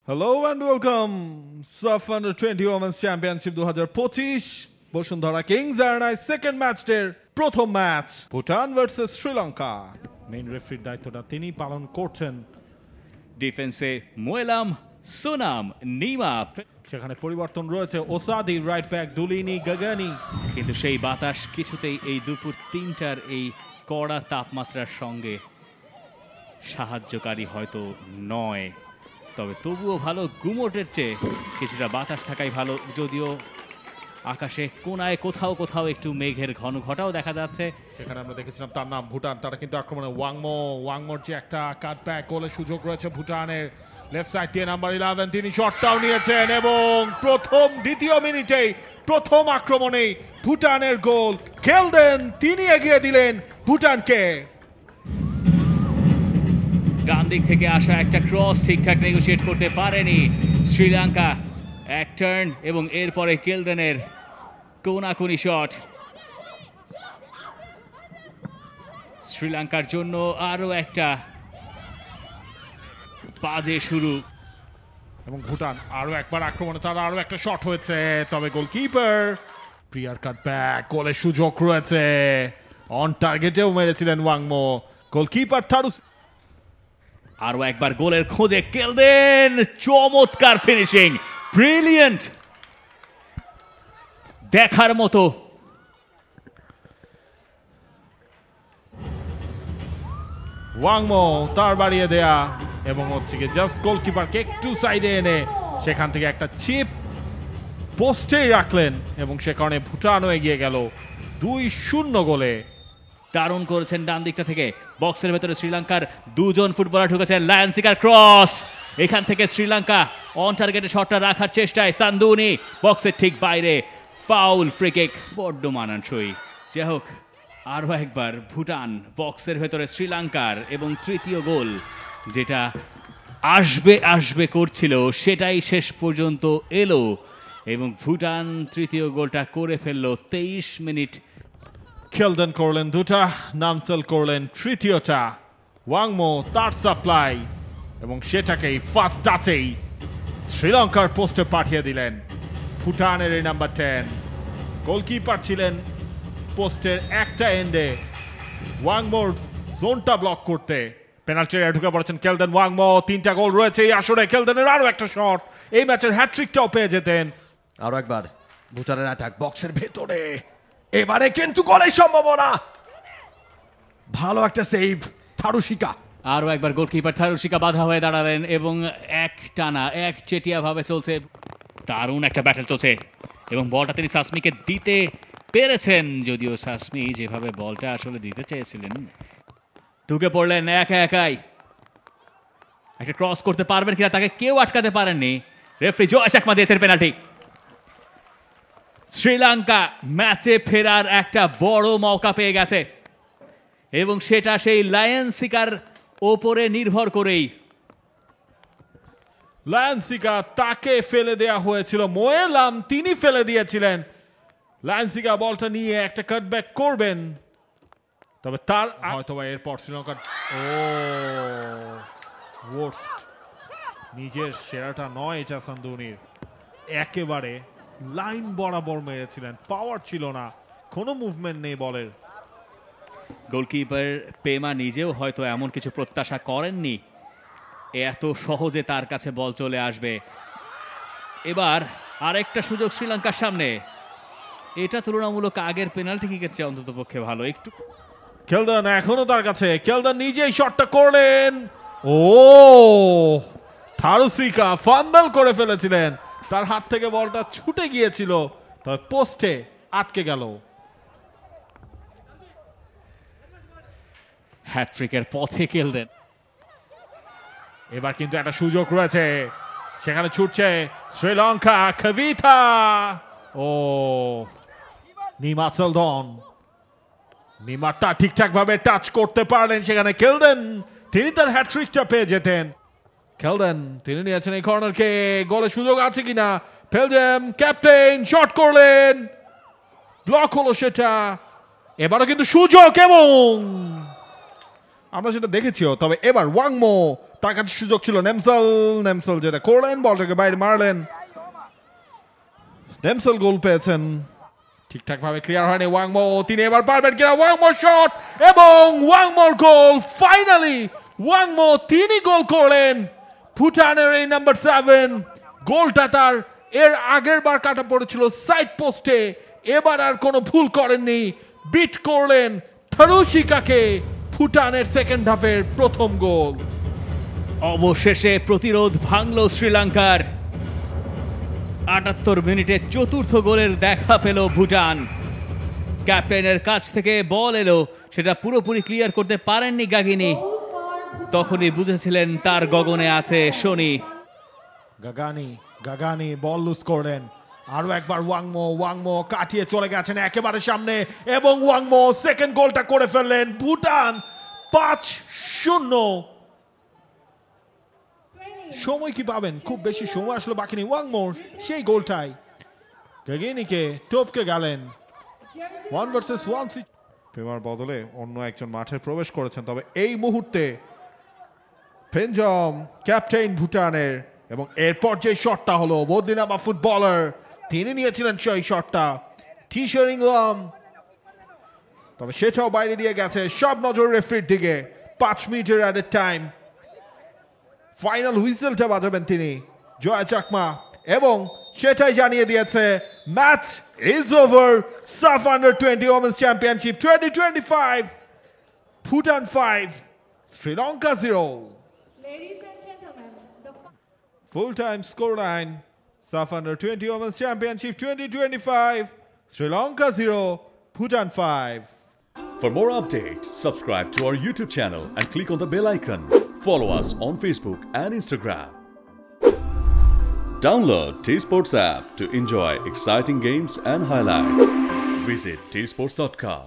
Hello and welcome. SAF Under 20 Women's Championship 2025 Bashundhara Kings অ্যারেনায় second ম্যাচের প্রথম match Bhutan versus Sri Lanka. Main রেফারির দায়িত্বটা তিনি পালন করছেন। ডিফেন্সে মোয়েলাম, সুনাম, নিমা। সেখানে পরিবর্তন রয়েছে, ওসাদি রাইট ব্যাক, দুলিনি, গাগানি। কিন্তু সেই বাতাস কিছুতেই এই দুপুর 3টার এই কড়া তাপমাত্রার সঙ্গে সাহায্যকারী হয়তো নয়, তবে তবুও ভালো গুমোটের চেয়ে কিছুটা বাতাস থাকাই ভালো। যদিও আকাশে কোনায় কোথাও কোথাও একটু মেঘের ঘন ঘটাও দেখা যাচ্ছে। সেখানে আমরা দেখেছিলাম তার নাম ভুটান, তারা কিন্তু আক্রমণে ওয়াংমোর যে একটা কাট ব্যাক গোলের সুযোগ রয়েছে ভুটানের। লেফট সাইড দিয়ে নাম্বার 11 তিনি শটটাও নিয়েছেন এবং দ্বিতীয় মিনিটেই প্রথম আক্রমণেই ভুটানের গোল খেলদেন, তিনি এগিয়ে দিলেন ভুটানকে। ডান দিক থেকে আসা একটা ক্রস ঠিকঠাক নেগোশিয়েট করতে পারেনি শ্রীলঙ্কা। এক টার্ন এবং এরপরে কেলদেনের কোনাকুনি শট শ্রীলঙ্কার জন্য আরো একটা বাজে শুরু। এবং ভুটান আরো একবার আক্রমণে, তারা আরো একটা শট হয়েছে, তবে গোলকিপার প্রিয়ার কাট ব্যাক গোলের সুযোগ রয়েছে। অন টার্গেটেও মেরেছিলেন ওয়াংমো গোলকিপার থারু। আরো একবার গোলের খোঁজে কেলদেন, চমৎকার ফিনিশিং, ব্রিলিয়েন্ট, দেখার মতো। ওয়াংমো তার বাড়িয়ে দেয়া এবং হচ্ছে কি জাস্ট গোলকিপারকে একটু সাইডে এনে সেখান থেকে একটা চিপ পোস্টেই রাখলেন এবং সে কারণে ভুটানও এগিয়ে গেল 2-0 গোলে। দারুণ করেছেন ডান দিকটা থেকে, বক্সের ভেতরে শ্রীলঙ্কার দুজন ফুটবলার ঢুকেছেন। লায়নসিকার ক্রস, এখান থেকে শ্রীলঙ্কা অন টার্গেটে শটটা রাখার চেষ্টায়, সান্দুনি বক্সের ঠিক বাইরে, ফাউল, ফ্রি কিক, বড্ড মানানসই। যাই হোক, আরও একবার ভুটান বক্সের ভেতরে শ্রীলঙ্কার, এবং তৃতীয় গোল যেটা আসবে করছিল সেটাই শেষ পর্যন্ত এলো এবং ভুটান তৃতীয় গোলটা করে ফেললো 23 মিনিট। খেলদেন করলেন দুটা, নামসেল করলেন তৃতীয়টা। ওয়াংমো তার সাপ্লাই এবং সেটাকেই ফার্স্ট টাচেই শ্রীলঙ্কার পোস্টে পাঠিয়ে দিলেন। ভুটানের এই নাম্বার 10 গোলকিপার ছিলেন পোস্টের একটা এন্ডে, ওয়াংমোর জোনটা ব্লক করতে পেনাল্টি এরিয়া ঢুকে পড়েছেন কেলদেন। ওয়াংমো, 3টা গোল রয়েছে এই আসরে, কেলদেনের আরো একটা শট, এই ম্যাচের হ্যাট্রিকটাও পেয়ে যেতেন। আরো একবার ভুটানের অ্যাটাক বক্সের ভেতরে, এবারে কিন্তু গোলের সম্ভাবনা। ভালো একটা সেভ থারুশিকা। আরও একবার গোলকিপার থারুশিকা বাধা হয়ে দাঁড়ালেন এবং একচেটিয়া ভাবে চলছে, দারুণ একটা ব্যাটল চলছে এবং বলটা তিনি সাসমিকে দিতে পেরেছেন, যদিও সাসমি যেভাবে বলটা আসলে দিতে চেয়েছিলেন ঢুকে পড়লেন একাই। একটা ক্রস করতে পারবেন কিনা তাকে কেউ আটকাতে পারেননি। রেফারি জয় চাকমা দিয়েছেন পেনাল্টি। শ্রীলঙ্কা ম্যাচে ফেরার একটা বড় মৌকা পেয়ে গেছে এবং সেটা সেই লায়নসিকার ওপরে নির্ভর করেই। লায়নসিকা, তাকে ফেলে দেয়া হয়েছিল, মোয়েলাম তিনি ফেলে দিয়েছিলেন। লায়নসিকা বলটা নিয়ে একটা কাটব্যাক করবেন, তবে তার হয়তো এরপর শ্রীলঙ্কার ওয়ার্স্ট, নিজের সেরাটা নয় এটা সান্দুনির, একেবারে লাইন বরাবর মেরেছিলেন, পাওয়ার ছিল না, কোনো মুভমেন্ট নেই বলের। গোলকিপার পেমা নিজেও হয়তো এমন কিছু প্রত্যাশা করেননি এত সহজে তার কাছে বল চলে আসবে। এবার আরেকটা সুযোগ শ্রীলঙ্কার সামনে, এটা তুলনামূলক আগের পেনাল্টি কিকের চেয়ে অন্তত পক্ষে ভালো একটু। কেলদেন এখনো তার কাছে, কেলদেন নিজেই শটটা করলেন, থারুশিকা ফাম্বল করে ফেলেছিলেন, তার হাত থেকে বলটা ছুটে গিয়েছিল, তবে পোস্টে আটকে গেল। হ্যাট্রিকের পথে কেলদেন। এবার কিন্তু একটা সুযোগ রয়েছে, সেখানে ছুটছে শ্রীলঙ্কা, কবিতা নিমা সেলডন, নিমারটা ঠিকঠাক ভাবে টাচ করতে পারলেন, সেখানে কেলদেন তিনি তার হ্যাট্রিকটা পেয়ে যেতেন। কেলদেন তিনি নিয়েছেন এই কর্নারকে, গোলের সুযোগ আছে কিনা, বেলজিয়াম ক্যাপ্টেন শট করলেন, ব্লক হলো সেটা। এবারও কিন্তু সুযোগ এবং আমরা সেটা দেখেছিও, তবে এবার ওয়াংমো টাকার সুযোগ ছিল নেমসেল যেটা করলেন, বলটাকে বাইরে মারলেন। নেমসেল গোল পেয়েছেন, ঠিকঠাক ভাবে ক্লিয়ার হয়নি ওয়াংমো, তিনি এবার পারবেন কিনা, ওয়াংমো শট এবং ওয়াংমোর গোল। ফাইনালি ওয়াংমো তিনি গোল করলেন। ভুটানের এই নাম্বার 7 গোলটা তার এর আগের বার কাটা পড়েছিল সাইড পোস্টে, এবার আর কোনো ভুল করেননি, বিট করলেন থারুশিকাকে। ভুটানের সেকেন্ড হাফের প্রথম গোল। অবশেষে প্রতিরোধ ভাঙল শ্রীলঙ্কার। ৭৮ মিনিটে চতুর্থ গোলের দেখা পেল ভুটান। ক্যাপ্টেনের কাছ থেকে বল এলো, সেটা পুরোপুরি ক্লিয়ার করতে পারেননি গাগিনী। তখনই বুঝেছিলেন তার গগনে আছে শনি। গাগানি বল লুজ করলেন, আরো একবার ওয়াংমো কাটিয়ে চলে গেছেন একেবারে সামনে এবং ওয়াংমো সেকেন্ড গোলটা করে ফেললেন। ভুটান 5-0। সময় কি পাবেন, খুব বেশি সময় আসলে বাকি নেই। ওয়াংমোর সেই গোলটাই গাগিনিকে টপকে গেলেন। 1 ভার্সেস 1 প্রেমার বদলে অন্য একজন মাঠে প্রবেশ করেছেন, তবে এই মুহূর্তে পেনজম ক্যাপ্টেন ভুটানের, এবং এরপর যে শটটা হলো বদলিনামা ফুটবলার তিনি নিয়েছিলেন সেই শটটা, টিশার ইংলাম, তবে সেটাও বাইরে দিয়ে গেছে। সব নজর রেফারির দিকে। 5 মিনিটের অ্যাডেড টাইম, ফাইনাল হুইসেলটা বাজাবেন তিনি জয়া চাকমা, এবং সেটাই জানিয়ে দিয়েছে match is over. SAFF under twenty women's championship 2025, Bhutan 5, Sri Lanka 0। Ladies and gentlemen, the Full-time scoreline, SAF Under-20 Women's Championship 2025, Sri Lanka 0, Bhutan 5. For more updates, subscribe to our YouTube channel and click on the bell icon. Follow us on Facebook and Instagram. Download T-Sports app to enjoy exciting games and highlights. Visit tsports.com.